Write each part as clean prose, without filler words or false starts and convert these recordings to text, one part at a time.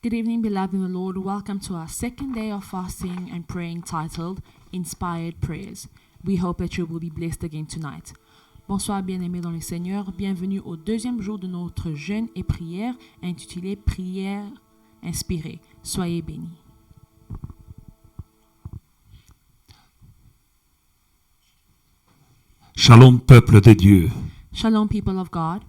Good evening, beloved in the Lord. Welcome to our second day of fasting and praying titled Inspired Prayers. We hope that you will be blessed again tonight. Bonsoir, bien-aimés dans le Seigneur. Bienvenue au deuxième jour de notre jeûne et prière intitulé Prière inspirée. Soyez bénis. Shalom, peuple de Dieu. Shalom, people of God.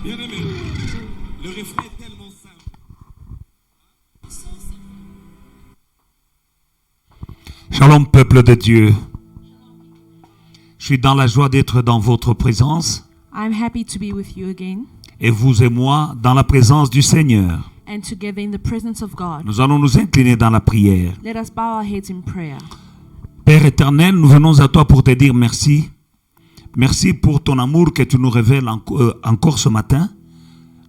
Bien-aimé, le refrain est tellement simple. Shalom, peuple de Dieu. Je suis dans la joie d'être dans votre présence. I'm happy to be with you again Et vous et moi dans la présence du Seigneur. and together in the presence of God. Nous allons nous incliner dans la prière. Let us bow our heads in prayer. Père éternel, nous venons à toi pour te dire merci. Merci pour ton amour que tu nous révèles encore ce matin.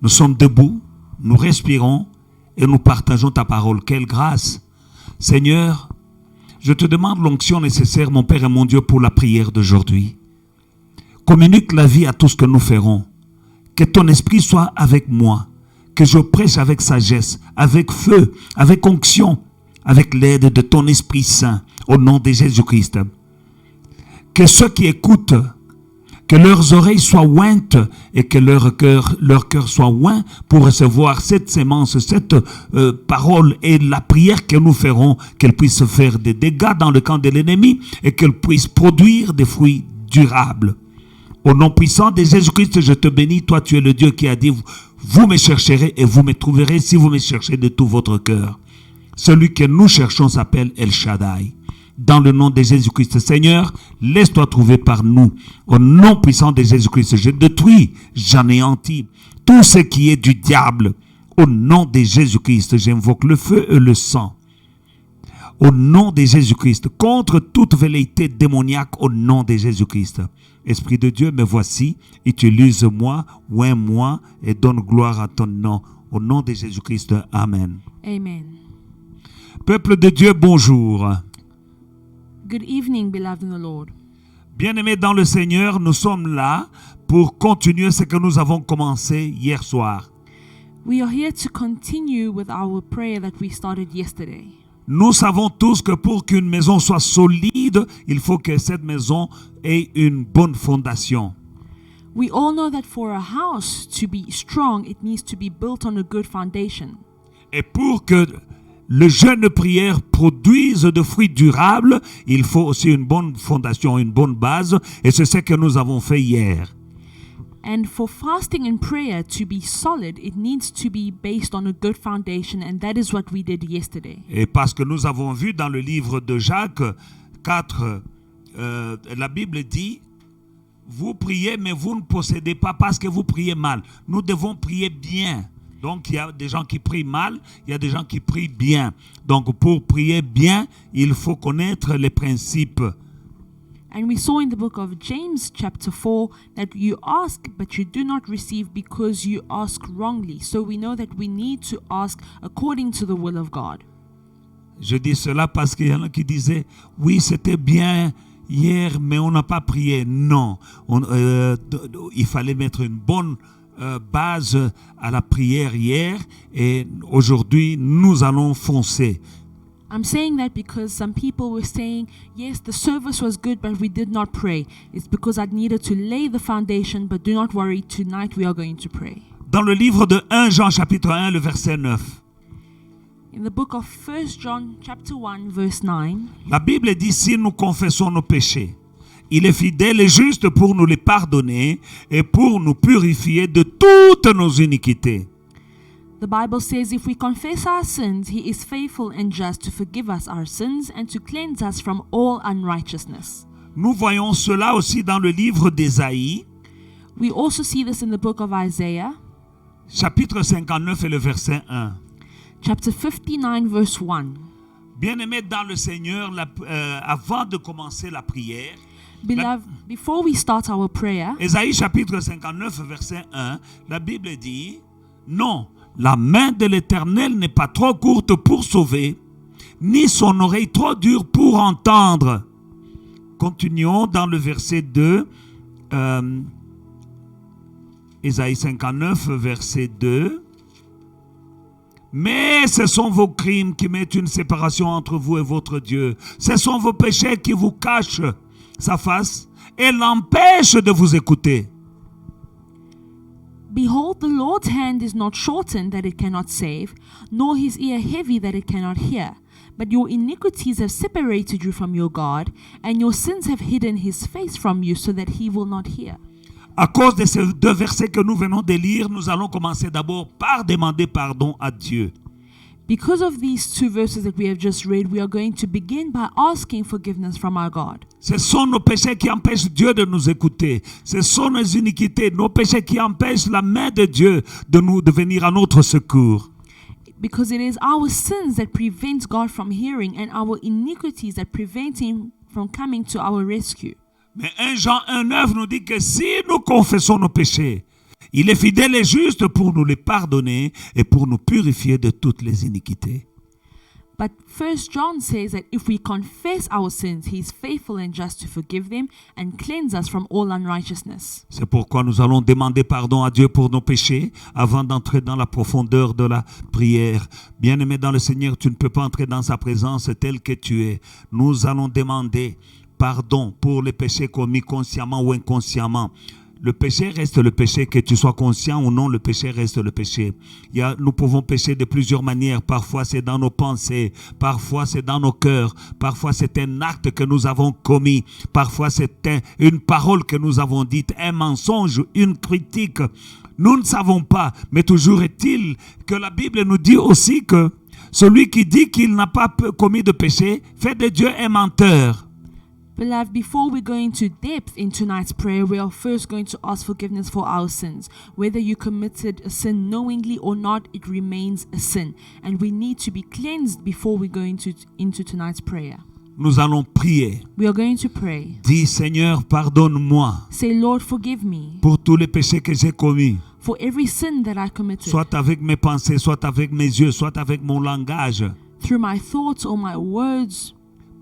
Nous sommes debout, nous respirons et nous partageons ta parole. Quelle grâce. Seigneur, je te demande l'onction nécessaire, mon Père et mon Dieu, pour la prière d'aujourd'hui. Communique la vie à tout ce que nous ferons. Que ton esprit soit avec moi. Que je prêche avec sagesse, avec feu, avec onction, avec l'aide de ton Esprit Saint, au nom de Jésus-Christ. Que ceux qui écoutent, que leurs oreilles soient ointes et que leur cœur soit oint pour recevoir cette sémence, cette parole et la prière que nous ferons, qu'elle puisse faire des dégâts dans le camp de l'ennemi et qu'elle puisse produire des fruits durables. Au nom puissant de Jésus-Christ, je te bénis. Toi, tu es le Dieu qui a dit, vous me chercherez et vous me trouverez si vous me cherchez de tout votre cœur. Celui que nous cherchons s'appelle El Shaddai. Dans le nom de Jésus-Christ, Seigneur, laisse-toi trouver par nous. Au nom puissant de Jésus-Christ, je détruis, j'anéantis tout ce qui est du diable. Au nom de Jésus-Christ, j'invoque le feu et le sang. Au nom de Jésus-Christ, contre toute velléité démoniaque, au nom de Jésus-Christ. Esprit de Dieu, me voici, utilise-moi, oins-moi et donne gloire à ton nom. Au nom de Jésus-Christ, Amen. Amen. Peuple de Dieu, bonjour. Good evening, beloved in the Lord. Bien-aimés dans le Seigneur, nous sommes là pour continuer ce que nous avons commencé hier soir. We are here to continue with our prayer that we started yesterday. Nous savons tous que pour qu'une maison soit solide, il faut que cette maison ait une bonne fondation. We all know that for a house to be strong, it needs to be built on a good foundation. Et pour que le jeûne de prière produise de fruits durables, il faut aussi une bonne fondation, une bonne base. Et c'est ce que nous avons fait hier. And for fasting and prayer to be solid, it needs to be based on a good foundation, and that is what we did yesterday. Et parce que nous avons vu dans le livre de Jacques 4, la Bible dit, vous priez mais vous ne possédez pas parce que vous priez mal. Nous devons prier bien. Donc il y a des gens qui prient mal, il y a des gens qui prient bien. Donc pour prier bien, il faut connaître les principes. And we saw in the book of James chapter 4 that you ask but you do not receive because you ask wrongly. So we know that we need to ask according to the will of God. Je dis cela parce qu'il y en a qui disaient, oui c'était bien hier mais on n'a pas prié. Non, il fallait mettre une bonne base à la prière hier et aujourd'hui nous allons foncer. I'm saying that because some people were saying, yes, the service was good, but we did not pray. It's because I needed to lay the foundation, but do not worry, tonight we are going to pray. Dans le livre de 1 Jean chapitre 1, le verset 9, In the book of 1 John chapter 1 verse 9, la Bible dit, si nous confessons nos péchés, il est fidèle et juste pour nous les pardonner et pour nous purifier de toutes nos iniquités. the Bible says, if we confess our sins, he is faithful and just to forgive us our sins and to cleanse us from all unrighteousness. Nous voyons cela aussi dans le livre d'Ésaïe, We also see this in the book of Isaiah, chapitre 59 et le verset 1. chapter 59 verse 1. Bien-aimés dans le Seigneur, avant de commencer la prière, Beloved, before we start our prayer, Ésaïe chapitre 59 verset 1, la Bible dit, non, la main de l'Éternel n'est pas trop courte pour sauver, ni son oreille trop dure pour entendre. Continuons dans le verset 2, Ésaïe 59 verset 2. Mais ce sont vos crimes qui mettent une séparation entre vous et votre Dieu. Ce sont vos péchés qui vous cachent sa face et l'empêchent de vous écouter. Behold, the Lord's hand is not shortened that it cannot save, nor his ear heavy that it cannot hear. But your iniquities have separated you from your God, and your sins have hidden his face from you so that he will not hear. À cause de ces deux versets que nous venons de lire, nous allons commencer d'abord par demander pardon à Dieu. Because of these two verses that we have just read, we are going to begin by asking forgiveness from our God. Ce sont nos péchés qui empêchent Dieu de nous écouter. Ce sont nos iniquités, nos péchés qui empêchent la main de Dieu de venir à notre secours. Because it is our sins that prevent God from hearing and our iniquities that prevent Him from coming to our rescue. Mais 1 Jean 1,9 nous dit que si nous confessons nos péchés, il est fidèle et juste pour nous les pardonner et pour nous purifier de toutes les iniquités. But 1 John says that if we confess our sins, He is faithful and just to forgive them and cleanse us from all unrighteousness. C'est pourquoi nous allons demander pardon à Dieu pour nos péchés avant d'entrer dans la profondeur de la prière. Bien-aimé dans le Seigneur, tu ne peux pas entrer dans sa présence tel que tu es. Nous allons demander pardon pour les péchés commis consciemment ou inconsciemment. Le péché reste le péché, que tu sois conscient ou non, le péché reste le péché. Nous pouvons pécher de plusieurs manières. Parfois, c'est dans nos pensées. Parfois, c'est dans nos cœurs. Parfois, c'est un acte que nous avons commis. Parfois, c'est une parole que nous avons dite, un mensonge, une critique. Nous ne savons pas, mais toujours est-il que la Bible nous dit aussi que celui qui dit qu'il n'a pas commis de péché fait de Dieu un menteur. Beloved, before we go into depth in tonight's prayer, we are first going to ask forgiveness for our sins. Whether you committed a sin knowingly or not, it remains a sin. And we need to be cleansed before we go into tonight's prayer. Nous allons prier. We are going to pray. Dis, Seigneur, pardonne-moi Say, Lord, forgive me pour tous les péchés que j'ai commis. for every sin that I committed, Soit avec mes pensées, soit avec mes yeux, soit avec mon langage. through my thoughts or my words.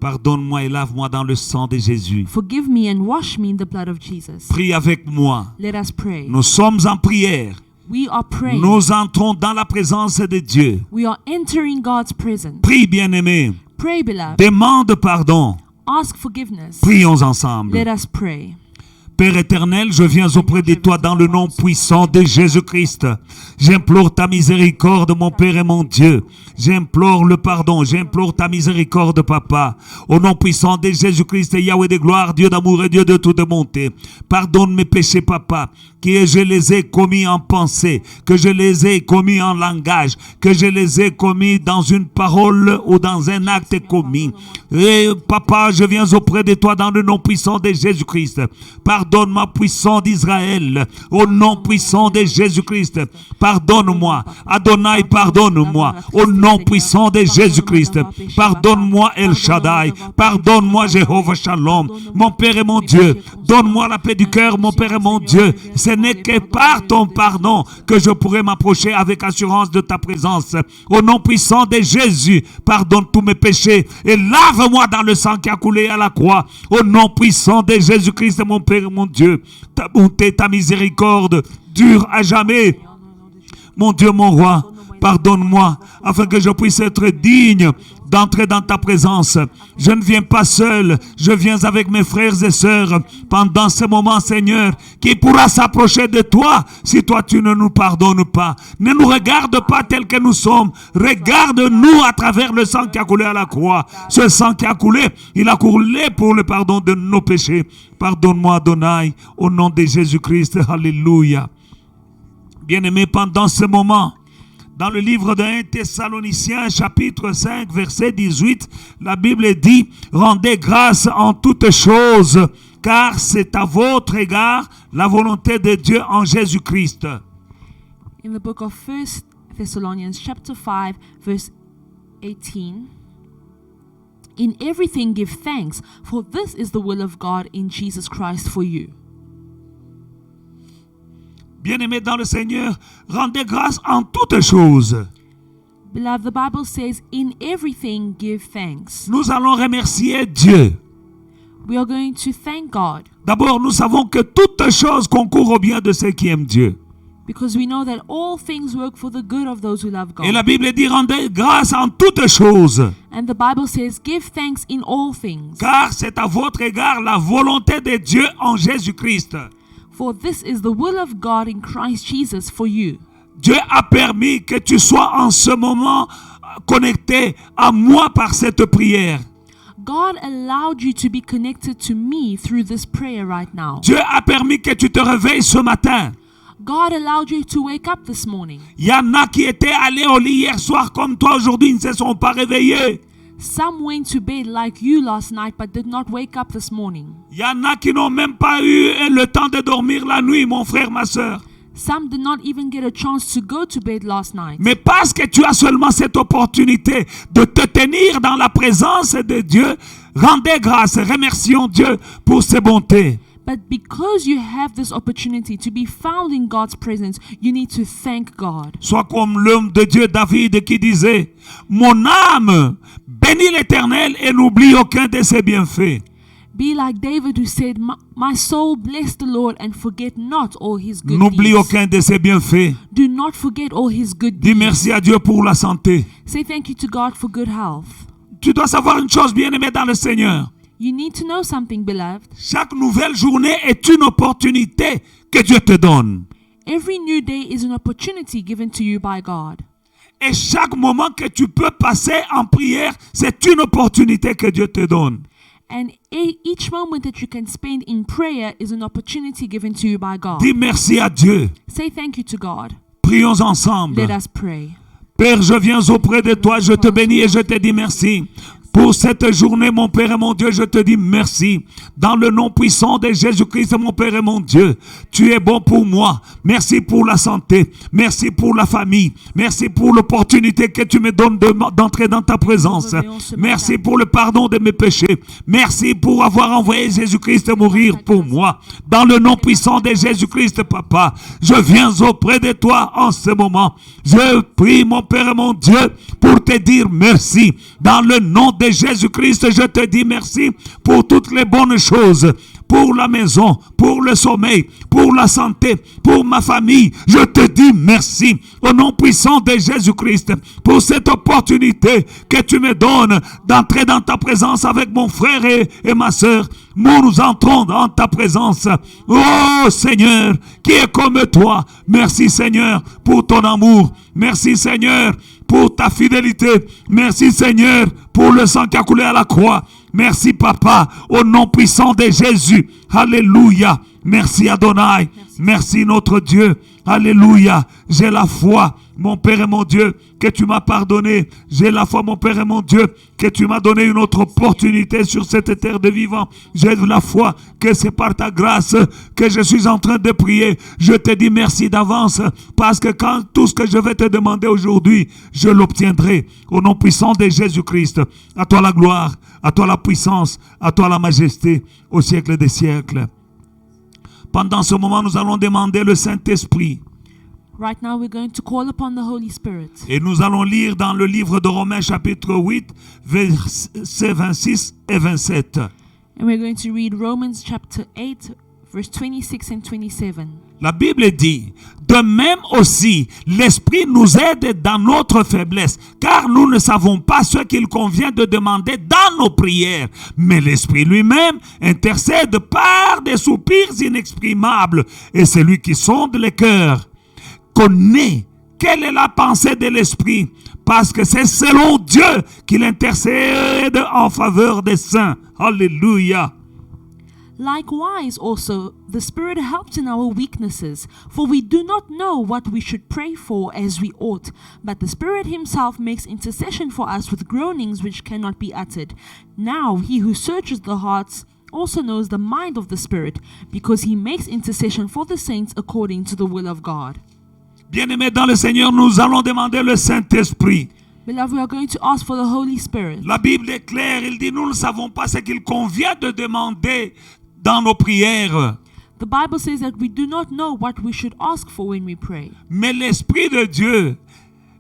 Pardonne-moi et lave-moi dans le sang de Jésus. Forgive me and wash me in the blood of Jesus. Prie avec moi. Let us pray. Nous sommes en prière. We are praying. Nous entrons dans la présence de Dieu. We are entering God's presence. Prie, bien-aimé. Pray, beloved. Demande pardon. Ask forgiveness. Prions ensemble. Let us pray. Père éternel, je viens auprès de toi dans le nom puissant de Jésus-Christ. J'implore ta miséricorde, mon Père et mon Dieu. J'implore le pardon, j'implore ta miséricorde, Papa. Au nom puissant de Jésus-Christ, Yahweh de gloire, Dieu d'amour et Dieu de toute bonté. Pardonne mes péchés, Papa, que je les ai commis en pensée, que je les ai commis en langage, que je les ai commis dans une parole ou dans un acte commis. Et Papa, je viens auprès de toi dans le nom puissant de Jésus-Christ. Pardonne-moi, puissant d'Israël, au nom puissant de Jésus-Christ. Pardonne-moi, Adonai, pardonne-moi, au nom puissant de Jésus-Christ. Pardonne-moi, El Shaddai, pardonne-moi, Jéhovah Shalom, mon Père et mon Dieu. Donne-moi la paix du cœur, mon Père et mon Dieu. Ce n'est que par ton pardon que je pourrai m'approcher avec assurance de ta présence. Au nom puissant de Jésus, pardonne tous mes péchés et lave-moi dans le sang qui a coulé à la croix. Au nom puissant de Jésus-Christ, mon Père et mon Dieu, ta bonté, ta miséricorde dure à jamais. Mon Dieu, mon roi, pardonne-moi afin que je puisse être digne d'entrer dans ta présence. Je ne viens pas seul, je viens avec mes frères et sœurs. Pendant ce moment, Seigneur, qui pourra s'approcher de toi si toi tu ne nous pardonnes pas? Ne nous regarde pas tels que nous sommes. Regarde-nous à travers le sang qui a coulé à la croix. Ce sang qui a coulé, il a coulé pour le pardon de nos péchés. Pardonne-moi, Adonai, au nom de Jésus-Christ. Alléluia. Bien-aimés, pendant ce moment, dans le livre de 1 Thessaloniciens, chapitre 5, verset 18, la Bible dit « Rendez grâce en toutes choses, car c'est à votre égard la volonté de Dieu en Jésus-Christ. » In the book of 1 Thessalonians chapter 5, verse 18, in everything give thanks, for this is the will of God in Jesus Christ for you. Bien-aimés dans le Seigneur, rendez grâce en toutes choses. Beloved, the Bible says, in everything give thanks. Nous allons remercier Dieu. We are going to thank God D'abord, nous savons que toutes choses concourent au bien de ceux qui aiment Dieu. because we know that all things work for the good of those who love Et la God. Bible dit rendez grâce en toutes choses, And the Bible says, give thanks in all things, car c'est à votre égard la volonté de Dieu en Jésus-Christ. for this is the will of God in Christ Jesus for you. Dieu a permis que tu sois en ce moment connecté à moi par cette prière. God allowed you to be connected to me through this prayer right now. Dieu a permis que tu te réveilles ce matin. God allowed you to wake up this morning. Il y en a qui étaient allés au lit hier soir comme toi aujourd'hui, ils ne se sont pas réveillés. Some went to bed like you last night but did not wake up this morning. Il y en a qui n'ont même pas eu le temps de dormir la nuit, mon frère, ma soeur. Some did not even get a chance to go to bed last night. Mais parce que tu as seulement cette opportunité de te tenir dans la présence de Dieu, rendez grâce, remercions Dieu pour ses bontés. But because you have this opportunity to be found in God's presence, you need to thank God. Sois comme l'homme de Dieu David qui disait, mon âme bénit l'Éternel et n'oublie aucun de ses bienfaits. Be like David who said, my soul bless the Lord and forget not all his good N'oublie deeds. aucun de ses bienfaits. Do not forget all his good Dis deeds. merci à Dieu pour la santé. Say thank you to God for good health. Tu dois savoir une chose, bien-aimé dans le Seigneur. You need to know something, beloved. Chaque nouvelle journée est une opportunité que Dieu te donne. Every new day is an opportunity given to you by God. Et chaque moment que tu peux passer en prière, c'est une opportunité que Dieu te donne. And each moment that you can spend in prayer is an opportunity given to you by God. Dis merci à Dieu. Say thank you to God. Prions ensemble. Let us pray. Père, je viens auprès de toi, je te bénis et je te dis merci. Pour cette journée, mon Père et mon Dieu, je te dis merci. Dans le nom puissant de Jésus-Christ, mon Père et mon Dieu, tu es bon pour moi. Merci pour la santé. Merci pour la famille. Merci pour l'opportunité que tu me donnes d'entrer dans ta présence. Merci pour le pardon de mes péchés. Merci pour avoir envoyé Jésus-Christ mourir pour moi. Dans le nom puissant de Jésus-Christ, Papa, je viens auprès de toi en ce moment. Je prie, mon Père et mon Dieu, pour te dire merci. Dans le nom de Jésus-Christ, je te dis merci pour toutes les bonnes choses, pour la maison, pour le sommeil, pour la santé, pour ma famille. Je te dis merci au nom puissant de Jésus-Christ pour cette opportunité que tu me donnes d'entrer dans ta présence avec mon frère et ma soeur. Nous entrons dans ta présence. Oh Seigneur, qui est comme toi. Merci Seigneur pour ton amour. Merci Seigneur pour ta fidélité. Merci Seigneur pour le sang qui a coulé à la croix. Merci Papa, au nom puissant de Jésus. Alléluia. Merci Adonai. Merci notre Dieu. Alléluia. J'ai la foi, mon Père et mon Dieu, que tu m'as pardonné. J'ai la foi, mon Père et mon Dieu, que tu m'as donné une autre opportunité sur cette terre de vivant. J'ai la foi que c'est par ta grâce que je suis en train de prier. Je te dis merci d'avance parce que quand tout ce que je vais te demander aujourd'hui, je l'obtiendrai. Au nom puissant de Jésus-Christ. À toi la gloire, à toi la puissance, à toi la majesté, au siècle des siècles. Pendant ce moment, nous allons demander le Saint-Esprit. Right now we're going to call upon the Holy Spirit. Et nous allons lire dans le livre de Romains chapitre 8, versets 26 et 27. And we're going to read Romans chapter 8, verse 26 and 27. La Bible dit, de même aussi, l'Esprit nous aide dans notre faiblesse, car nous ne savons pas ce qu'il convient de demander dans nos prières. Mais l'Esprit lui-même intercède par des soupirs inexprimables. Et celui qui sonde les cœurs connaît quelle est la pensée de l'Esprit, parce que c'est selon Dieu qu'il intercède en faveur des saints. Alléluia. Likewise also, the Spirit helps in our weaknesses, for we do not know what we should pray for as we ought, but the Spirit himself makes intercession for us with groanings which cannot be uttered. Now he who searches the hearts also knows the mind of the Spirit, because he makes intercession for the saints according to the will of God. Bien-aimés dans le Seigneur, nous allons demander le Saint-Esprit. Beloved, we are going to ask for the Holy Spirit. La Bible est claire, il dit, nous ne savons pas ce qu'il convient de demander dans nos prières. The Bible says that we do not know what we should ask for when we pray. Mais l'Esprit de Dieu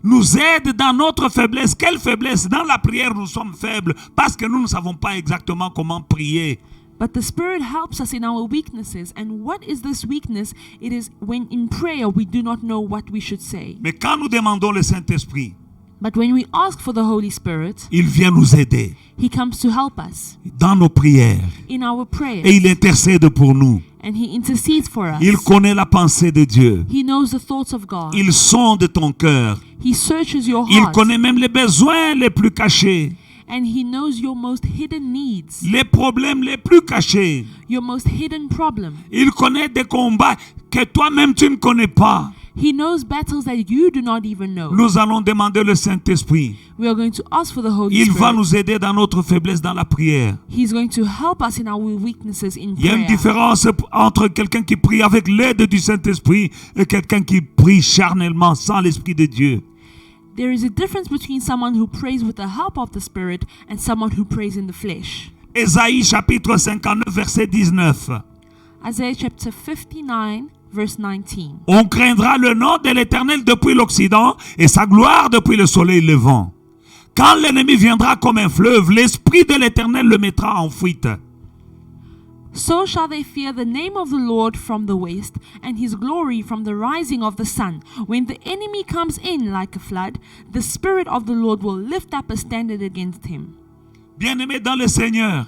nous aide dans notre faiblesse. Quelle faiblesse? Dans la prière, nous sommes faibles parce que nous ne savons pas exactement comment prier. But the Spirit helps us in our weaknesses. And what is this weakness? It is when in prayer we do not know what we should say. Mais quand nous demandons le Saint-Esprit, But when we ask for the Holy Spirit, il vient nous aider he comes to help us dans nos prières. in our prayers. Et il intercède pour nous. And he intercedes for us. Il connaît la pensée de Dieu. He knows the thoughts of God. Il sonde ton cœur. He searches your Il heart. connaît même les besoins les plus cachés. And He knows your most hidden needs, les problèmes les plus cachés. your most hidden problem. Il connaît des combats que toi-même tu ne connais pas. He knows battles that you do not even know. Nous allons demander le Saint-Esprit. We are going to ask for the Holy Il va Spirit. nous aider dans notre faiblesse dans la prière. He's going to help us in our weaknesses in Il y a une prayer. différence entre quelqu'un qui prie avec l'aide du Saint-Esprit et quelqu'un qui prie charnellement sans l'Esprit de Dieu. There is a difference between someone who prays with the help of the Spirit and someone who prays in the flesh. Ésaïe chapitre 59 verset 19. Isaiah chapter 59 verse 19. On craindra le nom de l'Éternel depuis l'Occident et sa gloire depuis le soleil levant. Quand l'ennemi viendra comme un fleuve, l'Esprit de l'Éternel le mettra en fuite. So shall they fear the name of the Lord from the west, and his glory from the rising of the sun. When the enemy comes in like a flood, the Spirit of the Lord will lift up a standard against him. Bien-aimés dans le Seigneur,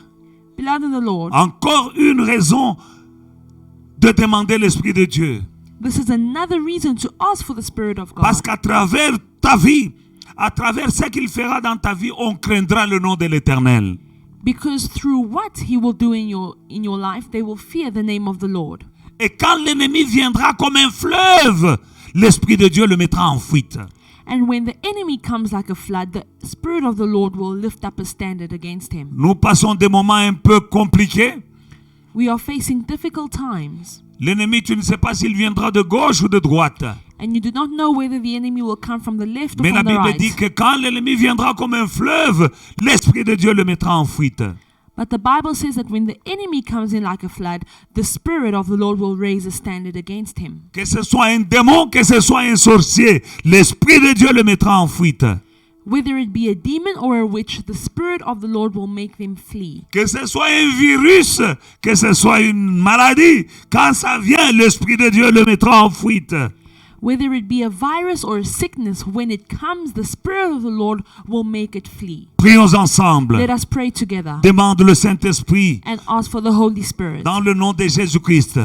Beloved in the Lord, encore une raison de demander l'Esprit de Dieu. this is another reason to ask for the Spirit of God. Parce qu'à travers ta vie, à travers ce qu'il fera dans ta vie, on craindra le nom de l'Éternel. Because through what he will do in your life, they will fear the name of the Lord. Et quand l'ennemi viendra comme un fleuve, l'Esprit de Dieu le mettra en fuite. And when the enemy comes like a flood, the Spirit of the Lord will lift up a standard against him. Nous passons des moments un peu compliqués. We are facing difficult times, L'ennemi, tu ne sais pas s'il viendra de gauche ou de droite. and you do not know whether the enemy will come from the left or Mais la from the Bible dit right. que quand l'ennemi viendra comme un fleuve, l'Esprit de Dieu le mettra en fuite. But the Bible says that when the enemy comes in like a flood, the Spirit of the Lord will raise a standard against him. Que ce soit un démon, que ce soit un sorcier, l'Esprit de Dieu le mettra en fuite. Whether it be a demon or a witch, the Spirit of the Lord will make them flee. Que ce soit un virus, que ce soit une maladie, quand ça vient, l'Esprit de Dieu le mettra en fuite. Whether it be a virus or a sickness, when it comes, the Spirit of the Lord will make it flee. Prions ensemble. Let us pray together Demande le Saint-Esprit and ask for the Holy Spirit. dans le nom de Jésus-Christ.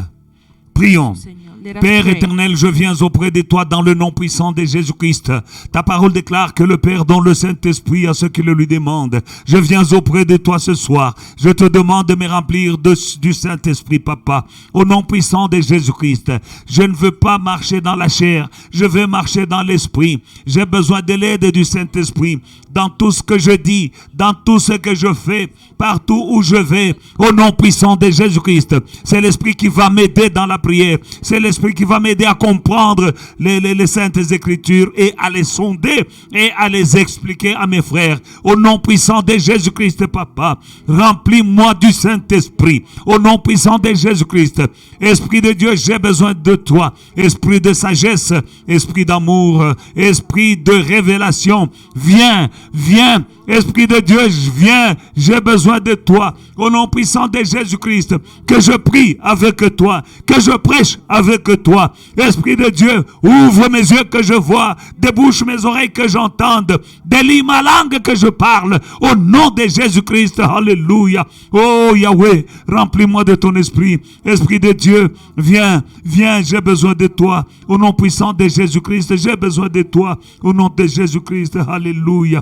Prions. Seigneur, let us Père pray. éternel, je viens auprès de toi dans le nom puissant de Jésus-Christ. Ta parole déclare que le Père donne le Saint-Esprit à ceux qui le lui demandent. Je viens auprès de toi ce soir. Je te demande de me remplir du Saint-Esprit, Papa. Au nom puissant de Jésus-Christ. Je ne veux pas marcher dans la chair. Je veux marcher dans l'Esprit. J'ai besoin de l'aide du Saint-Esprit dans tout ce que je dis, dans tout ce que je fais, partout où je vais. Au nom puissant de Jésus-Christ. C'est l'Esprit qui va m'aider dans la prière. C'est l'Esprit qui va m'aider à comprendre les Saintes Écritures et à les sonder et à les expliquer à mes frères. Au nom puissant de Jésus-Christ, Papa, remplis-moi du Saint-Esprit. Au nom puissant de Jésus-Christ. Esprit de Dieu, j'ai besoin de toi. Esprit de sagesse, esprit d'amour, esprit de révélation. Viens, viens. Esprit de Dieu, viens, j'ai besoin de toi. Au nom puissant de Jésus-Christ, que je prie avec toi, que je prêche avec toi. Esprit de Dieu, ouvre mes yeux que je vois, débouche mes oreilles que j'entende, délie ma langue que je parle. Au nom de Jésus-Christ, alléluia. Oh Yahweh, remplis-moi de ton esprit. Esprit de Dieu, viens, viens, j'ai besoin de toi. Au nom puissant de Jésus-Christ, j'ai besoin de toi. Au nom de Jésus-Christ, alléluia.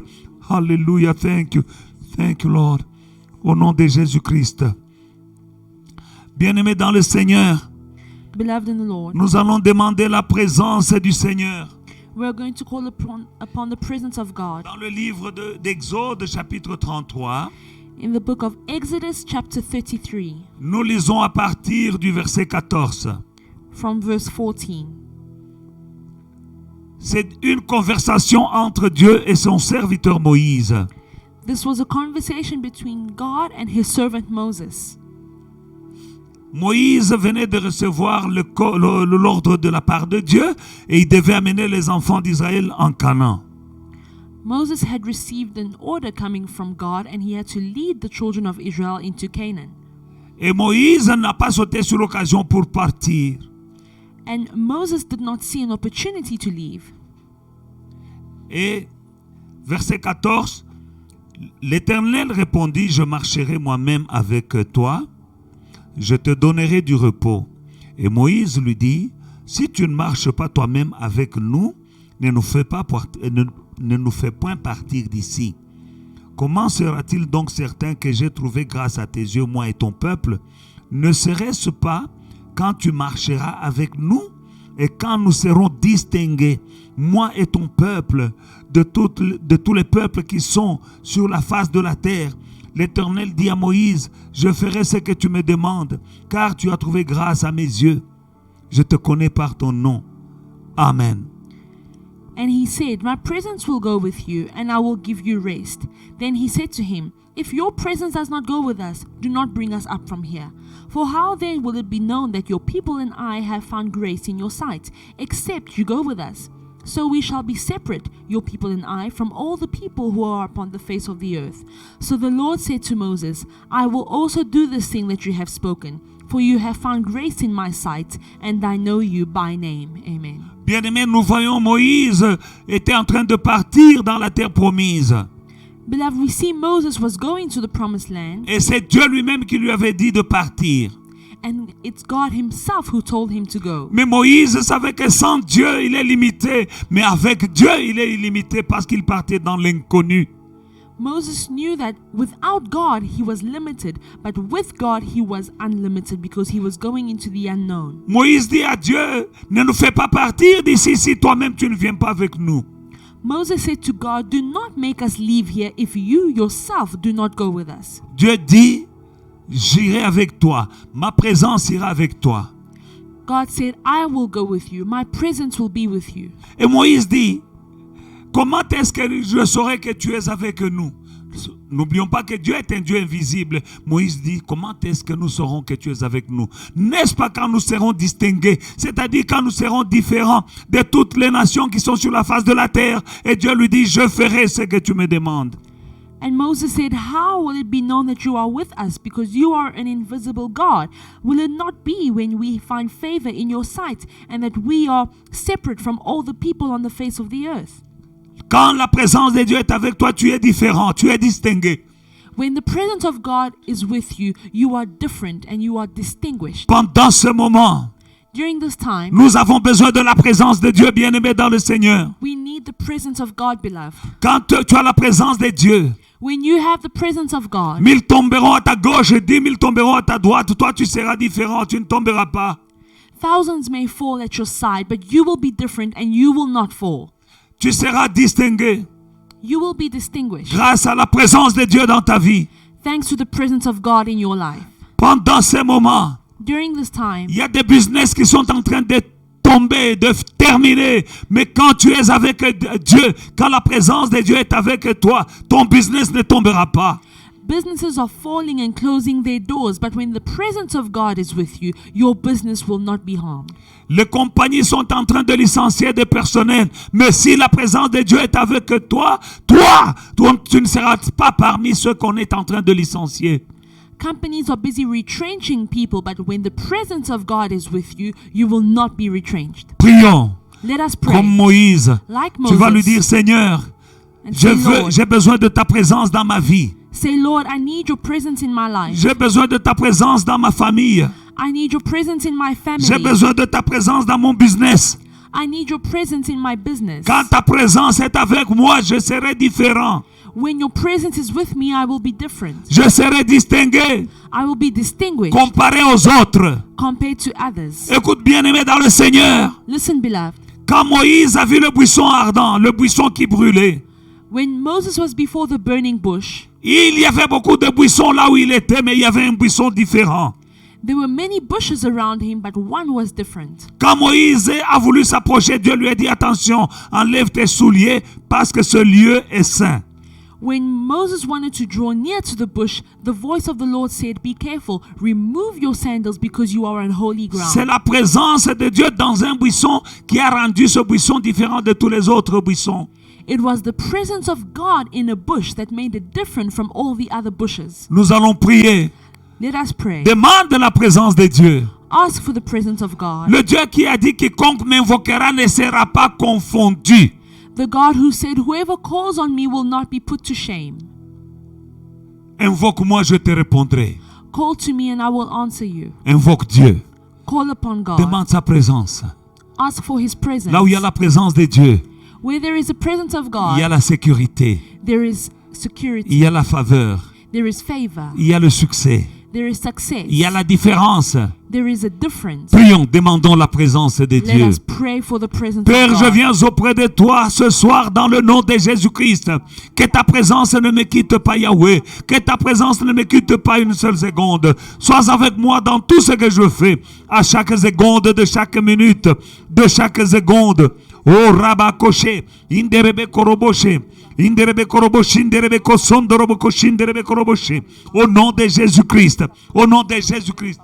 Alléluia, thank you, Lord. Au nom de Jésus-Christ. Bien-aimés dans le Seigneur, Beloved in the Lord, nous allons demander la présence du Seigneur. we are going to call upon the presence of God. Dans le livre d'Exode, chapitre 33, In the book of Exodus, chapter 33, nous lisons à partir du verset 14. from verse 14. C'est une conversation entre Dieu et son serviteur Moïse. This was a conversation between God and his servant Moses. Moïse venait de recevoir l'ordre de la part de Dieu et il devait amener les enfants d'Israël en Canaan. Moses had received an order coming from God, and he had to lead the children of Israel into Canaan. Et Moïse n'a pas sauté sur l'occasion pour partir. And Moses did not see an opportunity to leave. Et verset 14, l'Éternel répondit, je marcherai moi-même avec toi, je te donnerai du repos. Et Moïse lui dit, si tu ne marches pas toi-même avec nous, ne nous fais point partir d'ici. Comment sera-t-il donc certain que j'ai trouvé grâce à tes yeux, moi et ton peuple? Ne serait-ce pas quand tu marcheras avec nous et quand nous serons distingués, moi et ton peuple, de tous les peuples qui sont sur la face de la terre? L'Éternel dit à Moïse, je ferai ce que tu me demandes, car tu as trouvé grâce à mes yeux. Je te connais par ton nom. Amen. And he said, my presence will go with you, and I will give you rest. Then he said to him, if your presence does not go with us, do not bring us up from here. For how then will it be known that your people and I have found grace in your sight, except you go with us? So we shall be separate, your people and I, from all the people who are upon the face of the earth. So the Lord said to Moses, I will also do this thing that you have spoken, for you have found grace in my sight, and I know you by name. Amen. Bien-aimés, nous voyons Moïse était en train de partir dans la terre promise. Beloved, we see Moses was going to the promised land, Et c'est Dieu lui-même qui lui avait dit de partir. and it's God himself who told him to go. Mais Moïse savait que sans Dieu, il est limité. Mais avec Dieu, il est illimité parce qu'il partait dans l'inconnu. Moses knew that without God he was limited, but with God he was unlimited because he was going into the unknown. Moïse dit à Dieu, ne nous fais pas partir d'ici si toi-même tu ne viens pas avec nous. Moses said to God, do not make us leave here if you yourself do not go with us. Dieu dit, j'irai avec toi. Ma présence ira avec toi. God said, I will go with you. My presence will be with you. Et Moïse dit, comment est-ce que je saurai que tu es avec nous? N'oublions pas que Dieu est un Dieu invisible. Moïse dit, comment est-ce que nous saurons que tu es avec nous? N'est-ce pas quand nous serons distingués, c'est-à-dire quand nous serons différents de toutes les nations qui sont sur la face de la terre? Et Dieu lui dit, je ferai ce que tu me demandes. And Moses said, how will it be known that you are with us, because you are an invisible God? Will it not be when we find favor in your sight, and that we are separate from all the people on the face of the earth? Quand la présence de Dieu est avec toi, tu es différent, tu es distingué. When the presence of God is with you, you are different and you are distinguished. Pendant ce moment, During this time, nous avons besoin de la présence de Dieu, bien-aimé dans le Seigneur. we need the presence of God, beloved. Quand tu as la présence de Dieu, When you have the presence of God, 1000 tomberont à ta gauche et 10 000 tomberont à ta droite. Toi, tu seras différent, tu ne tomberas pas. thousands may fall at your side, but you will be different and you will not fall. Tu seras distingué You will be distinguished grâce à la présence de Dieu dans ta vie. thanks to the presence of God in your life. Pendant ces moments, During this time, il y a des business qui sont en train de tomber, de terminer. Mais quand tu es avec Dieu, quand la présence de Dieu est avec toi, ton business ne tombera pas. businesses are falling and closing their doors, but when the presence of God is with you, your business will not be harmed. Les compagnies sont en train de licencier des personnels. Mais si la présence de Dieu est avec toi, tu ne seras pas parmi ceux qu'on est en train de licencier. Companies are busy retrenching people, but when the presence of God is with you, you will not be retrenched. Prions Let us pray. comme Moïse. Like Tu vas lui Moses. dire, Seigneur, And say, Lord, j'ai besoin de ta présence dans ma vie. say, Lord, I need your presence in my life. J'ai besoin de ta présence dans ma famille. I need your presence in my J'ai family. besoin de ta présence dans mon business. I need your presence in my business. Quand ta présence est avec moi, je serai différent. When your presence is with me, I will be different. Je serai distingué I will be distinguished comparé aux autres. compared to others. Écoute, bien-aimé dans le Seigneur. Listen, beloved. Quand Moïse a vu le buisson ardent, le buisson qui brûlait, When Moses was before the burning bush, il y avait beaucoup de buissons là où il était, mais il y avait un buisson différent. there were many bushes around him, but one was different. Quand Moïse a voulu s'approcher, Dieu lui a dit, attention, enlève tes souliers parce que ce lieu est saint. When Moses wanted to draw near to the bush, the voice of the Lord said, be careful, remove your sandals because you are on holy C'est ground. la présence de Dieu dans un buisson qui a rendu ce buisson différent de tous les autres buissons. It was the presence of God in a bush that made it different from all the other bushes. Nous allons prier. Let us pray. Demande la présence de Dieu. Ask for the presence of God. Le Dieu qui a dit quiconque m'invoquera ne sera pas confondu. The God who said, whoever calls on me will not be put to shame. Invoque-moi, je te répondrai. Call to me and I will answer you. Invoque Dieu. Call upon God. Demande sa présence. Ask for his presence. Là où il y a la présence de Dieu, Where there is a presence of il y a God, la sécurité. there is il security. y a la faveur, There is favor. il y a le succès, There is success. il y a la différence. There is a difference. Prions, demandons la présence de Let Dieu. us pray for the presence Père, of je God. viens auprès de toi ce soir dans le nom de Jésus-Christ. Que ta présence ne me quitte pas, Yahweh. Que ta présence ne me quitte pas une seule seconde. Sois avec moi dans tout ce que je fais. À chaque seconde, de chaque minute, de chaque seconde. Oh, Rabakoshe, Inderebe Koroboshe. Inderebe Koroboshe, Inderebe Kosondorobo Koshe, Inderebe Koroboshe. Au nom de Jésus-Christ. Au nom de Jésus-Christ.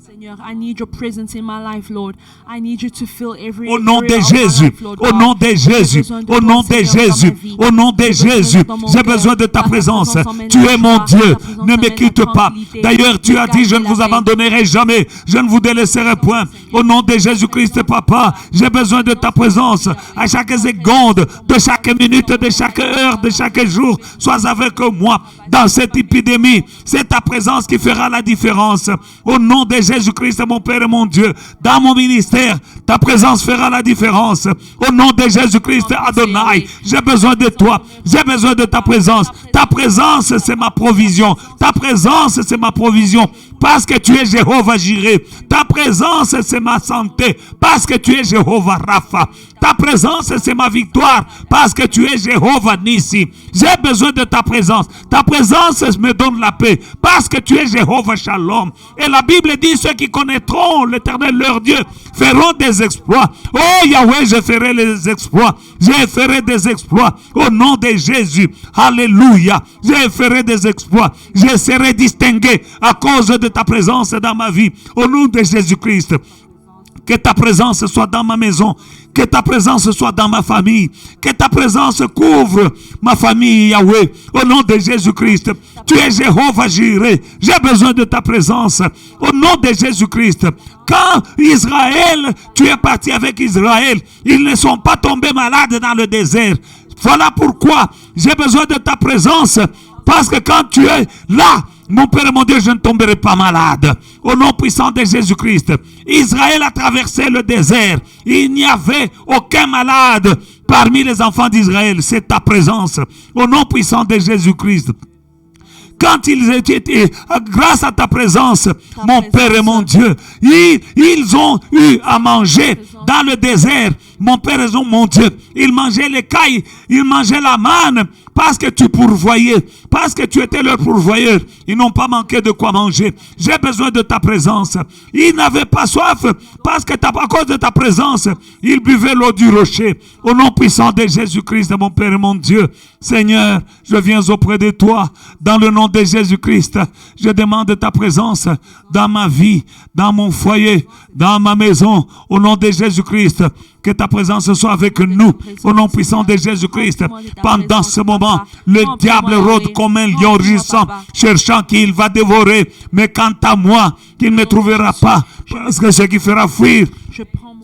Seigneur, I need your presence in my life, Lord. I need you to fill every Au nom de area of my Jésus, life, Lord au God. nom de J'ai Jésus, besoin de au toi, nom de Seigneur, dans ma Jésus, vie. au nom de J'ai besoin Jésus, dans mon j'ai cœur. besoin de ta Ta présence. emmène Tu la es mon joie, Dieu, ta présence ne me emmène la quitte pas. tranquillité. D'ailleurs, tu as dit, je ne Garde vous la paix. abandonnerai jamais, je ne vous délaisserai point. Au nom de Jésus-Christ, Papa, j'ai besoin de ta présence à chaque seconde, de chaque minute, de chaque heure, de chaque jour. Sois avec moi dans cette épidémie. C'est ta présence qui fera la différence. Au nom de Jésus-Christ, mon Père et mon Dieu, dans mon ministère, ta présence fera la différence. Au nom de Jésus-Christ, Adonai, j'ai besoin de toi. J'ai besoin de ta présence. Ta présence, c'est ma provision. Ta présence, c'est ma provision. Parce que tu es Jéhovah Jireh. Ta présence, c'est ma santé. Parce que tu es Jéhovah Rapha. Ta présence, c'est ma victoire. Parce que tu es Jéhovah Nissi. J'ai besoin de ta présence. Ta présence me donne la paix. Parce que tu es Jéhovah Shalom. Et la Bible dit, ceux qui connaîtront l'Éternel leur Dieu feront des exploits. Oh Yahweh, je ferai les exploits. Je ferai des exploits. Au nom de Jésus. Alléluia. Je ferai des exploits. Je serai distingué à cause de ta présence dans ma vie. Au nom de Jésus-Christ. Que ta présence soit dans ma maison. Que ta présence soit dans ma famille. Que ta présence couvre ma famille, Yahweh. Au nom de Jésus-Christ. Tu es Jéhovah Jireh. J'ai besoin de ta présence. Au nom de Jésus-Christ. Quand Israël, tu es parti avec Israël, ils ne sont pas tombés malades dans le désert. Voilà pourquoi j'ai besoin de ta présence. Parce que quand tu es là, mon Père et mon Dieu, je ne tomberai pas malade. Au nom puissant de Jésus-Christ. Israël a traversé le désert. Il n'y avait aucun malade parmi les enfants d'Israël. C'est ta présence. Au nom puissant de Jésus-Christ. Quand ils étaient, grâce à ta présence, mon Père et mon Dieu, ils ont eu à manger dans le désert. Mon Père et mon Dieu, ils mangeaient les cailles, ils mangeaient la manne parce que tu pourvoyais, parce que tu étais leur pourvoyeur. Ils n'ont pas manqué de quoi manger. J'ai besoin de ta présence. Ils n'avaient pas soif parce que à cause de ta présence, ils buvaient l'eau du rocher. Au nom puissant de Jésus-Christ, mon Père et mon Dieu, Seigneur, je viens auprès de toi dans le nom de Jésus-Christ. Je demande ta présence dans ma vie, dans mon foyer, dans ma maison. Au nom de Jésus-Christ, que ta présence soit avec nous. Au nom puissant de Jésus-Christ. Pendant ce moment, le diable rôde comme un lion rugissant, cherchant qui il va dévorer. Mais quant à moi, qu'il ne trouvera pas, parce que ce qui fera fuir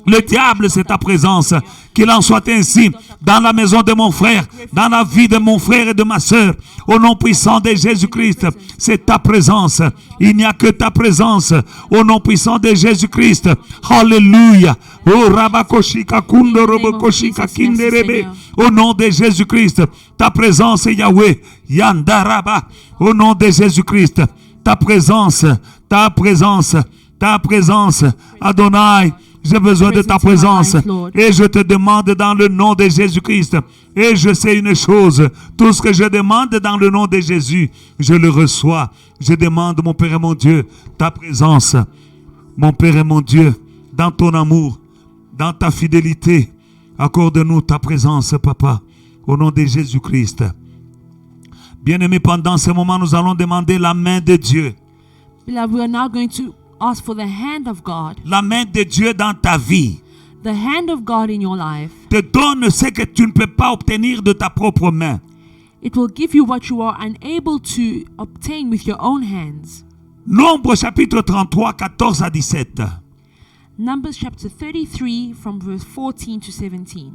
le diable, c'est ta présence. Qu'il en soit ainsi dans la maison de mon frère, dans la vie de mon frère et de ma soeur. Au nom puissant de Jésus-Christ, c'est ta présence. Il n'y a que ta présence. Au nom puissant de Jésus-Christ. Alléluia. Oh, Rabakoshika Kundo Robokoshika Kinderebe. Au nom de Jésus-Christ, ta présence, Yahweh. Yandaraba. Au nom de Jésus-Christ, ta présence, ta présence, ta présence. Adonai. J'ai besoin de ta présence et je te demande dans le nom de Jésus-Christ. Et je sais une chose, tout ce que je demande dans le nom de Jésus, je le reçois. Je demande, mon Père et mon Dieu, ta présence. Mon Père et mon Dieu, dans ton amour, dans ta fidélité, accorde-nous ta présence, Papa, au nom de Jésus-Christ. Bien-aimés, pendant ce moment, nous allons demander la main de Dieu. Beloved, we are now going to ask for the hand of God. La main de Dieu dans ta vie. The hand of God in your life. Te donne ce que tu ne peux pas obtenir de ta propre main. It will give you what you are unable to obtain with your own hands. Nombre chapitre 33, 14 à 17. Numbers chapter 33 from verse 14 to 17.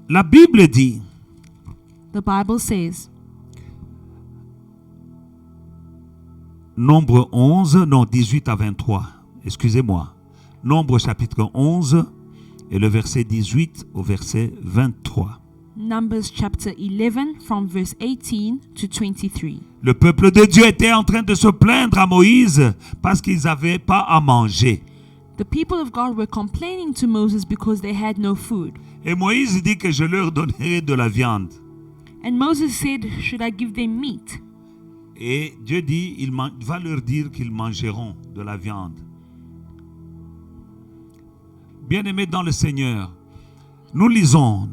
La Bible dit, The Bible says, Nombre 11, non 18 à 23, excusez-moi. Nombre chapitre 11 et le verset 18 au verset 23. Numbers chapter 11 from verse 18 to 23. Le peuple de Dieu était en train de se plaindre à Moïse parce qu'ils n'avaient pas à manger. The people of God were complaining to Moses because they had no food. Et Moïse dit que je leur donnerai de la viande. And Moses said, should I give them meat? Et Dieu dit, il va leur dire qu'ils mangeront de la viande. Bien-aimés dans le Seigneur, nous lisons.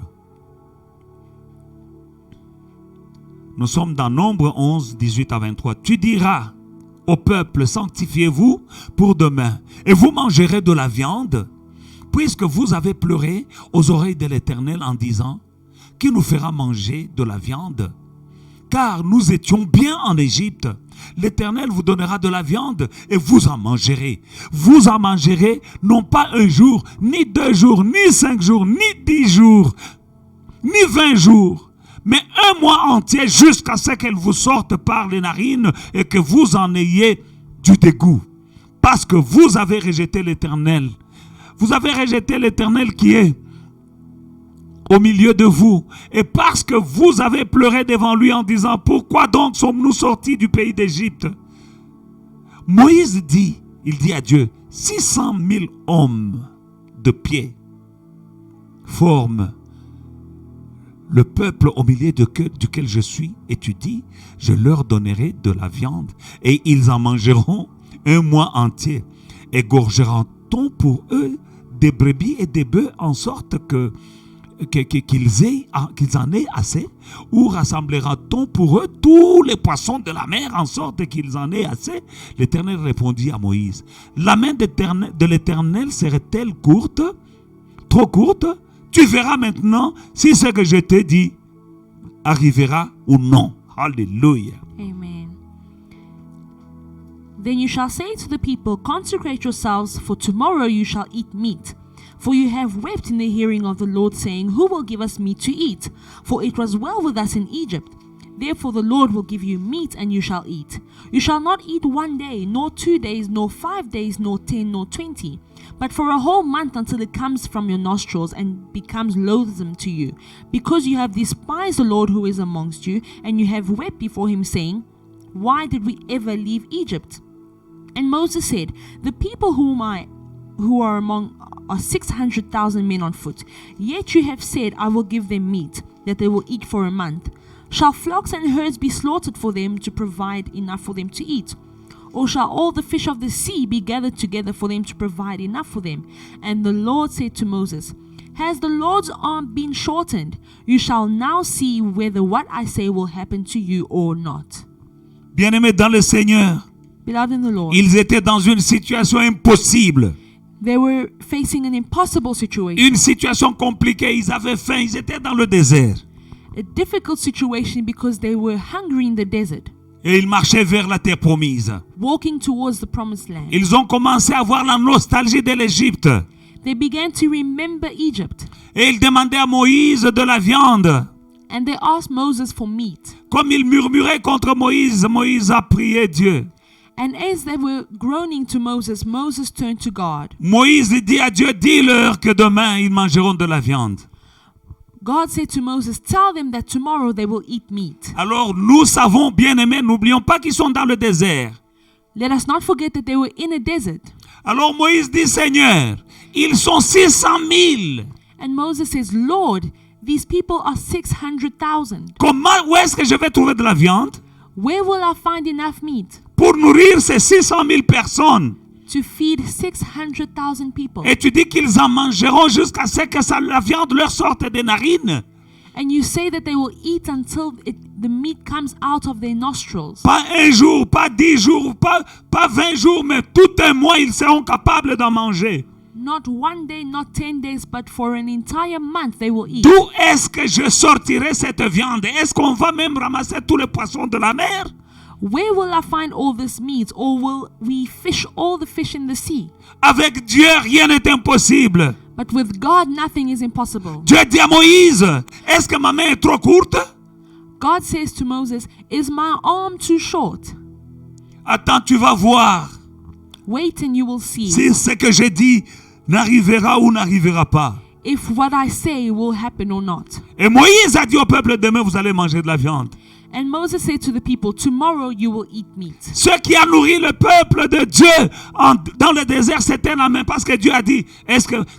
Nous sommes dans Nombre 11, 18 à 23. Tu diras au peuple, sanctifiez-vous pour demain, et vous mangerez de la viande, puisque vous avez pleuré aux oreilles de l'Éternel en disant, qui nous fera manger de la viande? Car nous étions bien en Égypte. L'Éternel vous donnera de la viande et vous en mangerez. Vous en mangerez non pas un jour, ni 2 jours, ni 5 jours, ni 10 jours, ni 20 jours, mais 1 mois entier jusqu'à ce qu'elle vous sorte par les narines et que vous en ayez du dégoût. Parce que vous avez rejeté l'Éternel. Vous avez rejeté l'Éternel qui est au milieu de vous. Et parce que vous avez pleuré devant lui en disant, pourquoi donc sommes-nous sortis du pays d'Égypte? Moïse dit, il dit à Dieu, 600 000 hommes de pied forment le peuple au milieu duquel je suis, et tu dis, je leur donnerai de la viande, et ils en mangeront 1 mois entier. Égorgera-t-on pour eux des brebis et des bœufs en sorte qu'ils en aient assez? Ou rassemblera-t-on pour eux tous les poissons de la mer en sorte qu'ils en aient assez? L'Éternel répondit à Moïse, la main de l'Éternel serait-elle courte, trop courte? Tu verras maintenant si ce que je te dis arrivera ou non. Alléluia. Amen. Then you shall say to the people, consecrate yourselves, for tomorrow you shall eat meat. For you have wept in the hearing of the Lord, saying, who will give us meat to eat? For it was well with us in Egypt. Therefore the Lord will give you meat, and you shall eat. You shall not eat 1 day, nor 2 days, nor 5 days, nor 10, nor 20, but for a whole month, until it comes from your nostrils and becomes loathsome to you, because you have despised the Lord who is amongst you, and you have wept before him, saying, why did we ever leave Egypt? And Moses said, the people who are among are 600,000 men on foot. Yet you have said, I will give them meat, that they will eat for a month. Shall flocks and herds be slaughtered for them to provide enough for them to eat? Or shall all the fish of the sea be gathered together for them to provide enough for them? And the Lord said to Moses, has the Lord's arm been shortened? You shall now see whether what I say will happen to you or not. Bien-aimés dans le Seigneur, Beloved in the Lord, ils étaient dans une situation impossible. they were facing an impossible situation, Une situation compliquée. Ils avaient faim. Ils étaient dans le désert. a difficult situation because they were hungry in the desert, Et ils marchaient vers la terre promise. walking towards the promised land. Ils ont commencé à avoir la nostalgie de l'Égypte. They began to remember Egypt, Et ils demandaient à Moïse de la viande. and they asked Moses for meat. Comme ils murmuraient contre Moïse, Moïse a prié Dieu. And as they were groaning to Moses, Moses turned to God. Moïse dit à Dieu, dis-leur que demain ils mangeront de la viande. God said to Moses, tell them that tomorrow they will eat meat. Alors nous savons, bien-aimés, n'oublions pas qu'ils sont dans le désert. Let us not forget that they were in a desert. Alors Moïse dit, Seigneur, ils sont 600 000. And Moses says, Lord, these people are 600,000. Où est-ce que je vais trouver de la viande Where will I find enough meat pour nourrir ces 600 000 personnes? to feed 600,000 people? Et tu dis qu'ils en mangeront jusqu'à ce que la viande leur sorte des narines. And you say that they will eat until the meat comes out of their nostrils. Pas 1 jour, pas 10 jours, pas 20 jours, mais tout un mois, ils seront capables d'en manger. Not 1 day, not 10 days, but for an entire month they will eat. D'où est-ce que je sortirai cette viande? Est-ce qu'on va même ramasser tous les poissons de la mer? Where will I find all this meat, or will we fish all the fish in the sea? Avec Dieu, rien n'est impossible. But with God, nothing is impossible. Dieu dit à Moïse, est-ce que ma main est trop courte? God says to Moses, is my arm too short? Attends, tu vas voir Wait and you will see si ce que j'ai dit n'arrivera ou n'arrivera pas. if what I say will happen or not. Et Moïse a dit au peuple, demain vous allez manger de la viande. And Moses said to the people, tomorrow you will eat meat. Ce qui a nourri le peuple de Dieu dans le désert, c'était la main. Parce que Dieu a dit,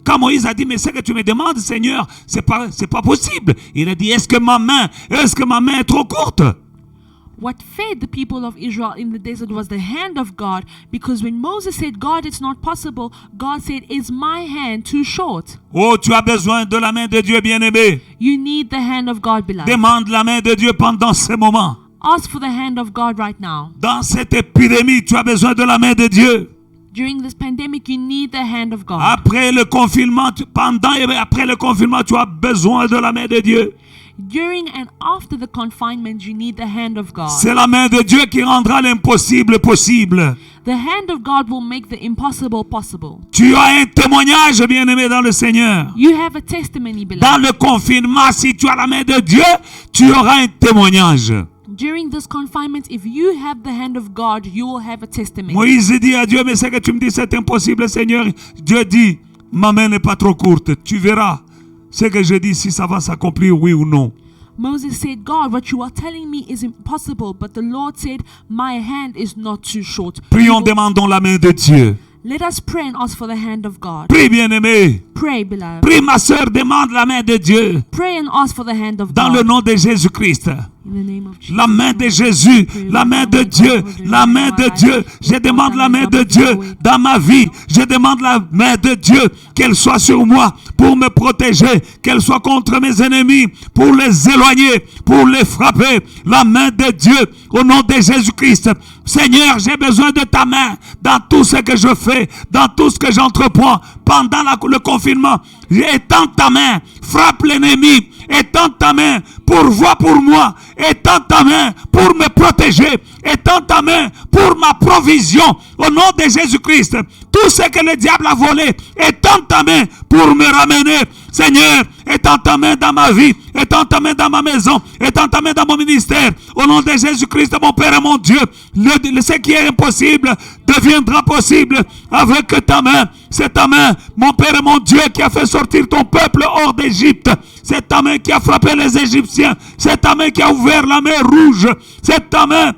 quand Moïse a dit, mais ce que tu me demandes, Seigneur, c'est pas possible. Il a dit, est-ce que ma main est trop courte? What fed the people of Israel in the desert was the hand of God, because when Moses said, God, it's not possible, God said, is my hand too short? Oh, tu as besoin de la main de Dieu, bien-aimé. You need the hand of God, beloved. Demande la main de Dieu pendant ce moment. Ask for the hand of God right now. Dans cette épidémie, tu as besoin de la main de Dieu. During this pandemic, you need the hand of God. Après le confinement, pendant et après le confinement, tu as besoin de la main de Dieu. During and after the confinement, you need the hand of God. C'est la main de Dieu qui rendra l'impossible possible. The hand of God will make the impossible possible. Tu as un témoignage, bien-aimé, dans le Seigneur. You have a testimony, beloved. Dans le confinement, si tu as la main de Dieu, tu auras un témoignage. During this confinement, if you have the hand of God, you will have a testimony. Moïse dit à Dieu, mais ce que tu me dis, c'est impossible, Seigneur. Dieu dit, ma main n'est pas trop courte. Tu verras ce que je dis, si ça va s'accomplir, oui ou non. Moses said, God, what you are telling me is impossible. But the Lord said, my hand is not too short. Prions, demandons la main de Dieu. Let us pray and ask for the hand of God. Prie, bien-aimé. Pray, beloved. Prie, ma sœur, demande la main de Dieu. Pray and ask for the hand of Dans God. le nom de Jésus-Christ. In the name of Jesus. La main de Jésus, la main de Dieu, la main de Dieu. Je demande la main de Dieu dans ma vie. Je demande la main de Dieu, qu'elle soit sur moi pour me protéger, qu'elle soit contre mes ennemis, pour les éloigner, pour les frapper. La main de Dieu, au nom de Jésus-Christ. Seigneur, j'ai besoin de ta main dans tout ce que je fais, dans tout ce que j'entreprends pendant le confinement. Étends ta main, frappe l'ennemi, étends ta main, pourvois pour moi, étends ta main pour me protéger, étends ta main pour ma provision, au nom de Jésus-Christ. Tout ce que le diable a volé, étends ta main pour me ramener. Seigneur, étends ta main dans ma vie, étends ta main dans ma maison, étends ta main dans mon ministère. Au nom de Jésus-Christ, mon Père et mon Dieu, ce qui est impossible deviendra possible avec ta main. C'est ta main, mon Père et mon Dieu, qui a fait sortir ton peuple hors d'Égypte. C'est ta main qui a frappé les Égyptiens. C'est ta main qui a ouvert la mer Rouge. C'est ta main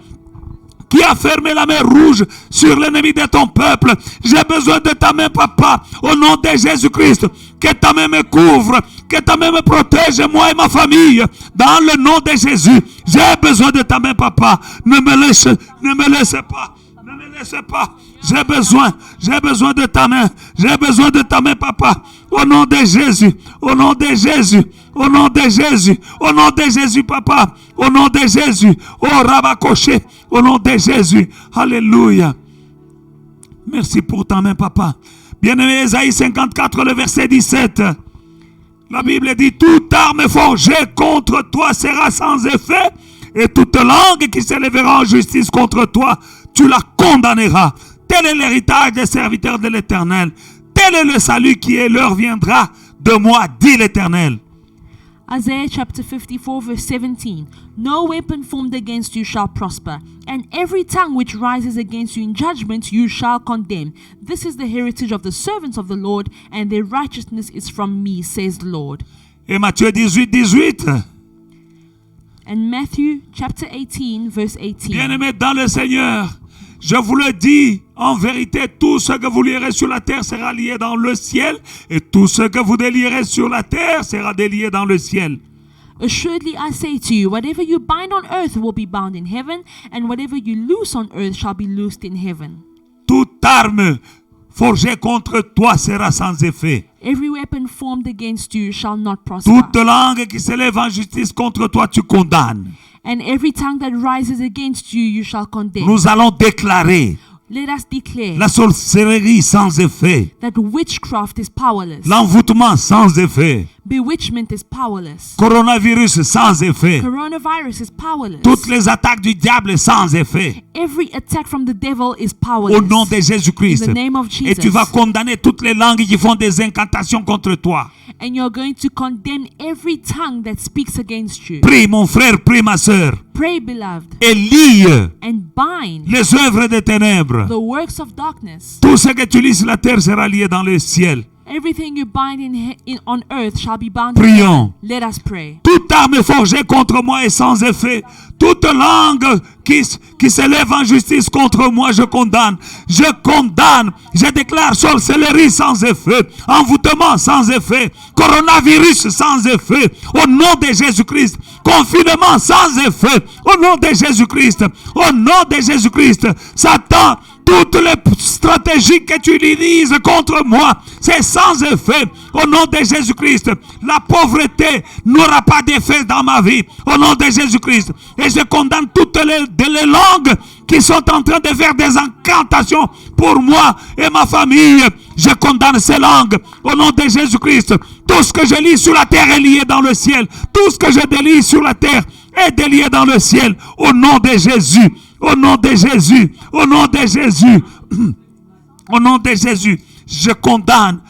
qui a fermé la mer Rouge sur l'ennemi de ton peuple. J'ai besoin de ta main, papa, au nom de Jésus-Christ. Que ta main me couvre, que ta main me protège, moi et ma famille. Dans le nom de Jésus, j'ai besoin de ta main, papa. Ne me laisse pas. Ne me laisse pas. J'ai besoin de ta main. J'ai besoin de ta main, papa. Au nom de Jésus, au nom de Jésus, au nom de Jésus, au nom de Jésus, papa. Au nom de Jésus, oh Rabakoché, au nom de Jésus. Alléluia. Merci pour ta main, papa. Bien-aimé, Ésaïe 54, le verset 17. La Bible dit, toute arme forgée contre toi sera sans effet, et toute langue qui s'élèvera en justice contre toi, tu la condamneras. Tel est l'héritage des serviteurs de l'Éternel. Tel est le salut qui leur viendra de moi, dit l'Éternel. Isaiah chapter 54 verse 17. No weapon formed against you shall prosper, and every tongue which rises against you in judgment you shall condemn. This is the heritage of the servants of the Lord, and their righteousness is from me, says the Lord. Et Matthieu 18. And Matthew chapter 18 verse 18. Bien-aimés dans le Seigneur, je vous le dis, en vérité, tout ce que vous lierez sur la terre sera lié dans le ciel, et tout ce que vous délierez sur la terre sera délié dans le ciel. Assuredly I say to you, whatever you bind on earth will be bound in heaven, and whatever you loose on earth shall be loosed in heaven. Toute arme forgée contre toi sera sans effet. Every weapon formed against you shall not prosper. Toute langue qui s'élève en justice contre toi, tu condamnes. And every tongue that rises against you, you shall condemn. Nous allons déclarer Let us declare la sorcellerie sans effet, that witchcraft is powerless. l'envoûtement sans effet, Bewitchment is powerless. coronavirus sans effet, Coronavirus is powerless. toutes les attaques du diable sans effet. Every attack from the devil is Au powerless. nom de Jésus-Christ. In the name of Et tu Jesus. vas condamner toutes les langues qui font des incantations contre toi. And you're going to condemn every tongue that speaks against you. Prie mon frère, prie ma sœur. Pray, beloved, Et lie and bind les œuvres des ténèbres. the works of darkness. Tout ce que tu lis sur la terre sera lié dans le ciel. Everything you bind on earth shall be bound in Prions. heaven. Let us pray. Toute arme forgée contre moi est sans effet. Toute langue qui s'élève en justice contre moi, je condamne. Je condamne. Je déclare sorcellerie sans effet. Envoûtement sans effet. Coronavirus sans effet. Au nom de Jésus-Christ. Confinement sans effet. Au nom de Jésus-Christ. Au nom de Jésus-Christ. Satan, toutes les stratégies que tu utilises contre moi, c'est sans effet. Au nom de Jésus-Christ, la pauvreté n'aura pas d'effet dans ma vie. Au nom de Jésus-Christ. Et je condamne toutes les langues qui sont en train de faire des incantations pour moi et ma famille. Je condamne ces langues. Au nom de Jésus-Christ. Tout ce que je lis sur la terre est lié dans le ciel. Tout ce que je délie sur la terre est délié dans le ciel. Au nom de Jésus. Au nom de Jésus, au nom de Jésus, au nom de Jésus, je condamne,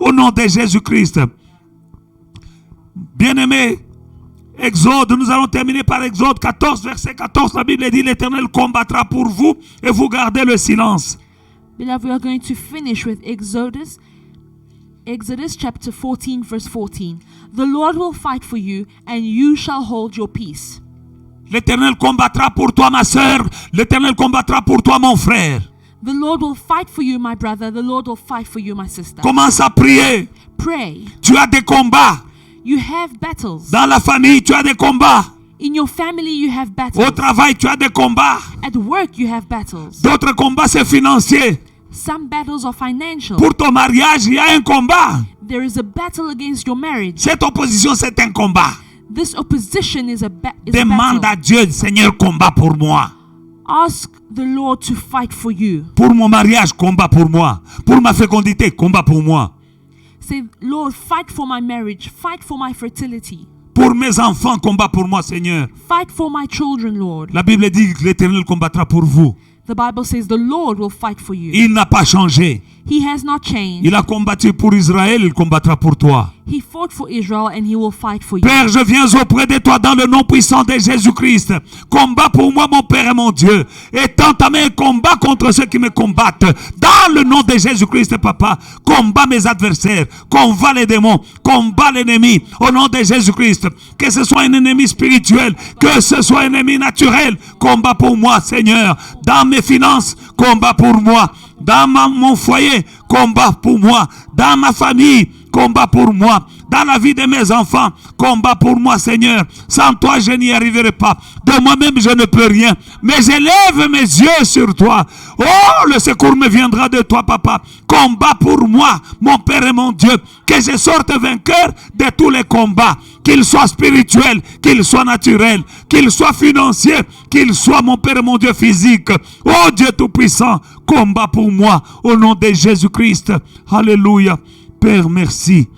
au nom de Jésus-Christ. Bien-aimés, Exode, nous allons terminer par Exode 14, verset 14. La Bible dit, l'Éternel combattra pour vous et vous gardez le silence. Beloved, we are going to finish with Exodus chapter 14, verse 14. The Lord will fight for you and you shall hold your peace. L'Éternel combattra pour toi, ma sœur. L'Éternel combattra pour toi, mon frère. The Lord will fight for you, my brother. The Lord will fight for you, my sister. Commence à prier. Pray. Tu as des combats. You have battles. Dans la famille, tu as des combats. In your family, you have battles. Au travail, tu as des combats. At work, you have battles. D'autres combats, c'est financier. Some battles are financial. Pour ton mariage, il y a un combat. There is a battle against your marriage. Cette opposition, c'est un combat. This opposition is a Demande battle. à Dieu, Seigneur, combat pour moi. Ask the Lord to fight for you. Pour mon mariage, combat pour moi. Pour ma fécondité, combat pour moi. Say, Lord, fight for my marriage. Fight for my fertility. Pour mes enfants, combat pour moi, Seigneur. Fight for my children, Lord. La Bible dit que l'Éternel combattra pour vous. The Bible says the Lord will fight for you. Il n'a pas changé. He has not changed. Il a combattu pour Israël, il combattra pour toi. He fought for Israel and he will fight for you. Père, je viens auprès de toi dans le nom puissant de Jésus-Christ. Combat pour moi, mon Père et mon Dieu. Étends ta main et combat contre ceux qui me combattent. Dans le nom de Jésus-Christ, Papa, combat mes adversaires. Combat les démons. Combat l'ennemi. Au nom de Jésus-Christ. Que ce soit un ennemi spirituel, que ce soit un ennemi naturel. Combat pour moi, Seigneur. Dans mes finances, combat pour moi. Dans mon foyer, combat pour moi. Dans ma famille, combat pour moi. Dans la vie de mes enfants, combat pour moi, Seigneur. Sans toi, je n'y arriverai pas. De moi-même, je ne peux rien. Mais j'élève mes yeux sur toi. Oh, le secours me viendra de toi, Papa. Combat pour moi, mon Père et mon Dieu. Que je sorte vainqueur de tous les combats. Qu'ils soient spirituels, qu'ils soient naturels, qu'ils soient financiers, qu'ils soient, mon Père et mon Dieu, physique. Oh, Dieu Tout-Puissant, combat pour moi. Au nom de Jésus-Christ. Alléluia. Père, merci.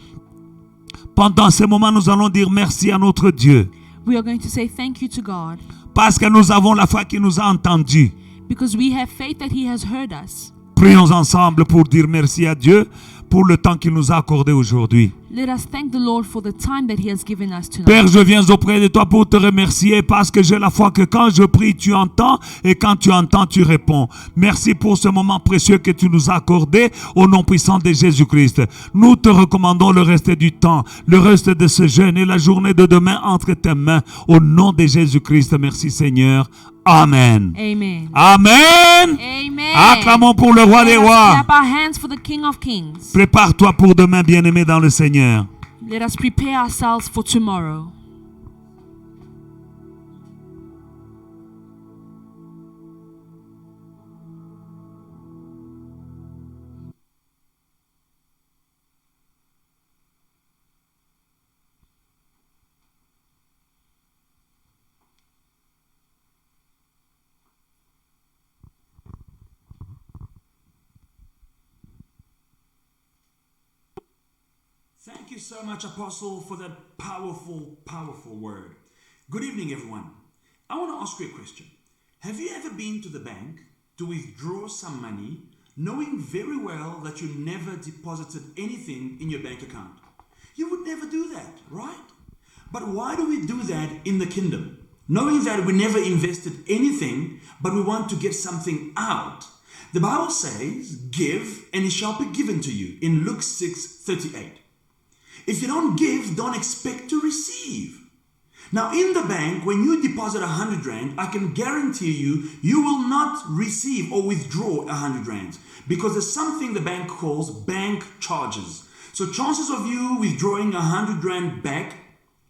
Pendant ce moment, nous allons dire merci à notre Dieu. We are going to say thank you to God. Parce que nous avons la foi qui nous a entendus. Because we have faith that he has heard us. Prions ensemble pour dire merci à Dieu pour le temps qu'il nous a accordé aujourd'hui. Let us thank the Lord for the time that he has given us tonight. Père, je viens auprès de toi pour te remercier parce que j'ai la foi que quand je prie, tu entends et quand tu entends, tu réponds. Merci pour ce moment précieux que tu nous as accordé au nom puissant de Jésus-Christ. Nous te recommandons le reste du temps, le reste de ce jeûne et la journée de demain entre tes mains au nom de Jésus-Christ. Merci Seigneur. Amen. Amen. Amen. Amen. Acclamons pour le roi des Let us rois. clap our hands for the King of Kings. Prépare-toi pour demain, bien-aimé dans le Seigneur. Let us prepare ourselves for tomorrow. Thank you so much, Apostle, for that powerful, powerful word. Good evening, everyone. I want to ask you a question. Have you ever been to the bank to withdraw some money, knowing very well that you never deposited anything in your bank account? You would never do that, right? But why do we do that in the kingdom? Knowing that we never invested anything, but we want to get something out. The Bible says, give and it shall be given to you in Luke 6:38. If you don't give, don't expect to receive. Now in the bank, when you deposit 100 rand, I can guarantee you, you will not receive or withdraw 100 rand because there's something the bank calls bank charges. So chances of you withdrawing 100 rand back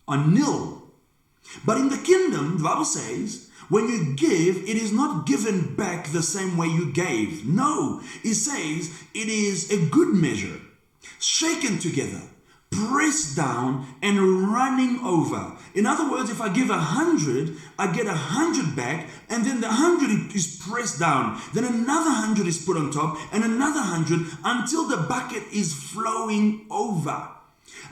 are nil. But in the kingdom, the Bible says, when you give, it is not given back the same way you gave. No, it says it is a good measure, shaken together, pressed down and running over. In other words, if I give 100, I get 100 back, and then the 100 is pressed down. Then another 100 is put on top, and another 100 until the bucket is flowing over.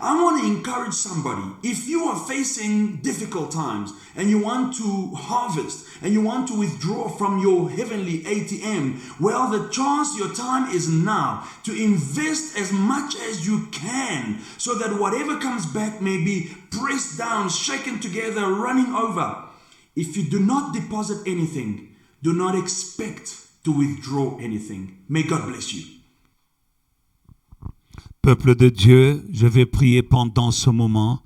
I want to encourage somebody. If you are facing difficult times and you want to harvest and you want to withdraw from your heavenly ATM, well, the chance, your time is now to invest as much as you can so that whatever comes back may be pressed down, shaken together, running over. If you do not deposit anything, do not expect to withdraw anything. May God bless you. Peuple de Dieu, je vais prier pendant ce moment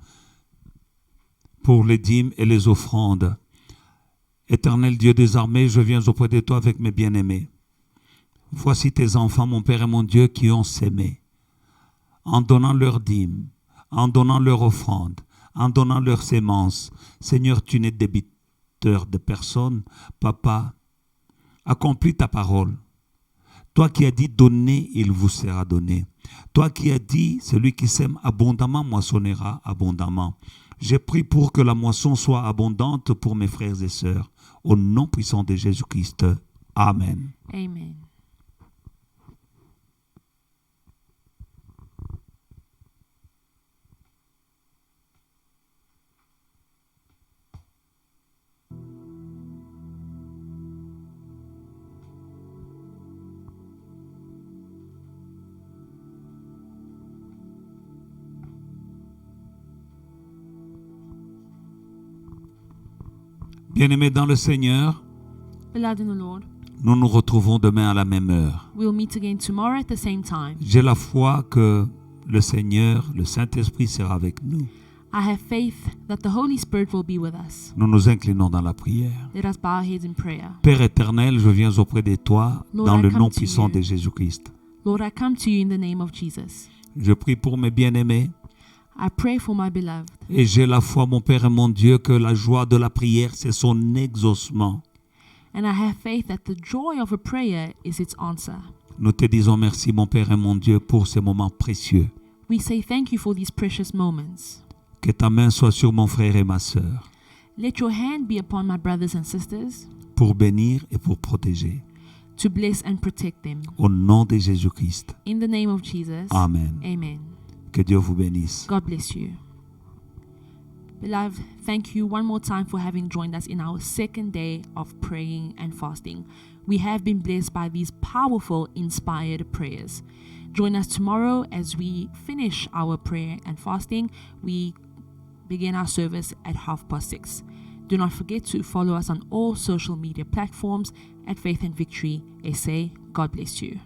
pour les dîmes et les offrandes. Éternel Dieu des armées, je viens auprès de toi avec mes bien-aimés. Voici tes enfants, mon Père et mon Dieu, qui ont sémé. En donnant leurs dîmes, en donnant leur offrande, en donnant leurs sémences. Seigneur, tu n'es débiteur de personne. Papa, accomplis ta parole. Toi qui as dit, donnez, il vous sera donné. Toi qui as dit, celui qui sème abondamment moissonnera abondamment. J'ai prié pour que la moisson soit abondante pour mes frères et sœurs. Au nom puissant de Jésus-Christ. Amen. Amen. Bien-aimés dans le Seigneur, Beloved in the Lord, nous nous retrouvons demain à la même heure. we'll meet again tomorrow at the same time. J'ai la foi que le Seigneur, le Saint-Esprit sera avec nous. I have faith that the Holy Spirit will be with us. Nous nous inclinons dans la prière. Let us bow our heads in prayer. Père éternel, je viens auprès de toi Lord, dans I le come nom to puissant you. de Jésus-Christ. Lord, I come to you in the name of Jesus. Je prie pour mes bien-aimés I pray for my beloved. et j'ai la foi, mon Père et mon Dieu, que la joie de la prière, c'est son exaucement. And I have faith that the joy of a prayer is its answer. Nous te disons merci, mon Père et mon Dieu, pour ces moments précieux. We say thank you for these precious moments. Que ta main soit sur mon frère et ma sœur Let your hand be upon my brothers and sisters pour bénir et pour protéger. to bless and protect them. Au nom de Jésus-Christ. In the name of Jesus. Amen. Amen. Que Dieu vous bénisse. God bless you. Beloved, thank you one more time for having joined us in our second day of praying and fasting. We have been blessed by these powerful, inspired prayers. Join us tomorrow as we finish our prayer and fasting. We begin our service at 6:30. Do not forget to follow us on all social media platforms at Faith and Victory SA. God bless you.